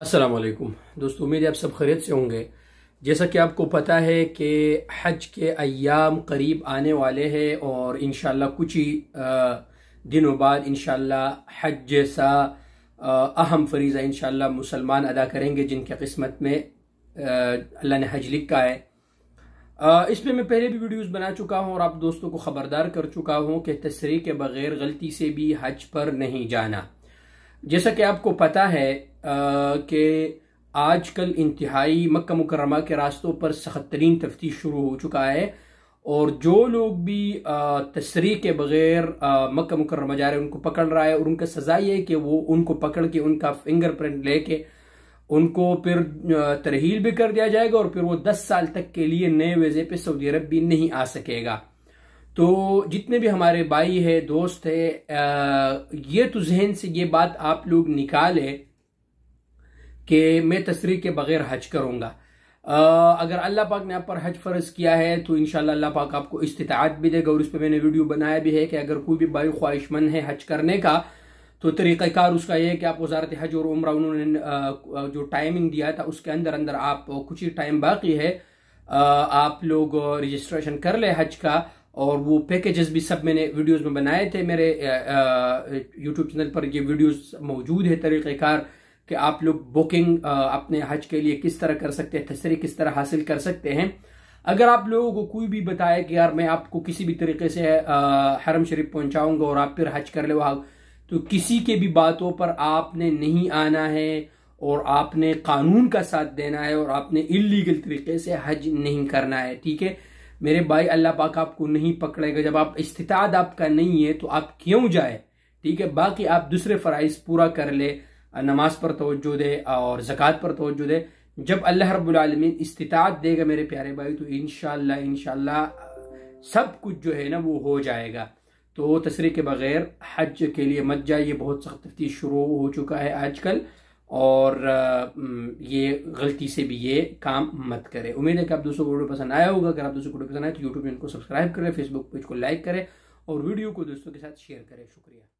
अस्सलाम वालेकुम दोस्तों, उम्मीद है आप सब खैरियत से होंगे। जैसा कि आपको पता है कि हज के अय्याम करीब आने वाले हैं और इंशाल्लाह कुछ ही दिनों बाद इंशाल्लाह हज जैसा अहम फरीज़ा इंशाल्लाह मुसलमान अदा करेंगे जिनके किस्मत में अल्लाह ने हज लिखा है। इस पर मैं पहले भी वीडियोस बना चुका हूं और आप दोस्तों को खबरदार कर चुका हूं कि तस्रीह के बगैर गलती से भी हज पर नहीं जाना। जैसा कि आपको पता है कि आजकल इंतहाई मक्का मुकर्रमा के रास्तों पर सख्त तरीन तफ्तीश शुरू हो चुका है और जो लोग भी तस्रीह के बगैर मक्का मुकर्रमा जा रहे हैं उनको पकड़ रहा है और उनका सजा ये है कि वो उनको पकड़ के उनका फिंगरप्रिंट लेके उनको फिर तरहील भी कर दिया जाएगा और फिर वो 10 साल तक के लिए नए वीज़े पे सऊदी अरब भी नहीं आ सकेगा। तो जितने भी हमारे भाई है, दोस्त है, ये तो जहन से ये बात आप लोग निकाले कि मैं तस्रीह के बगैर हज करूंगा। अगर अल्लाह पाक ने आप पर हज फर्ज किया है तो इंशाल्लाह अल्लाह पाक आपको इस्तिताअत भी देगा और इस पर मैंने वीडियो बनाया भी है कि अगर कोई भी भाई ख्वाहिशमंद है हज करने का तो तरीक़ाकार उसका यह है कि आप वज़ारत हज और उम्रा उन्होंने जो टाइमिंग दिया था उसके अंदर अंदर आप कुछ ही टाइम बाकी है, आप लोग रजिस्ट्रेशन कर ले हज का। और वो पैकेजेस भी सब मैंने वीडियोस में बनाए थे, मेरे यूट्यूब चैनल पर ये वीडियोस मौजूद है तरीक़ाकार कि आप लोग बुकिंग अपने हज के लिए किस तरह कर सकते हैं, तस्रीह किस तरह हासिल कर सकते हैं। अगर आप लोगों को कोई भी बताए कि यार मैं आपको किसी भी तरीके से हरम शरीफ पहुंचाऊंगा और आप फिर हज कर ले वहां, तो किसी के भी बातों पर आपने नहीं आना है और आपने कानून का साथ देना है और आपने इल्लीगल तरीके से हज नहीं करना है। ठीक है मेरे भाई, अल्लाह पाक आपको नहीं पकड़ेगा। जब आप इस्तिताअत आपका नहीं है तो आप क्यों जाए। ठीक है, बाकी आप दूसरे फराइज पूरा कर ले, नमाज पर तवज्जो दे और ज़कात पर तवज्जो दे। जब अल्लाह रब्बुल आलमीन इस्तिताअत देगा मेरे प्यारे भाई तो इंशाल्लाह सब कुछ जो है ना वो हो जाएगा। तो तस्रीह के बगैर हज के लिए मत जाइए, बहुत सख्त तफ्तीश शुरू हो चुका है आजकल और ये गलती से भी ये काम मत करें। उम्मीद है कि आप दोस्तों को वीडियो पसंद आया होगा। अगर आप दोस्तों को वीडियो पसंद आए तो यूट्यूब चैनल को सब्सक्राइब करें, फेसबुक पेज को लाइक करें और वीडियो को दोस्तों के साथ शेयर करें। शुक्रिया।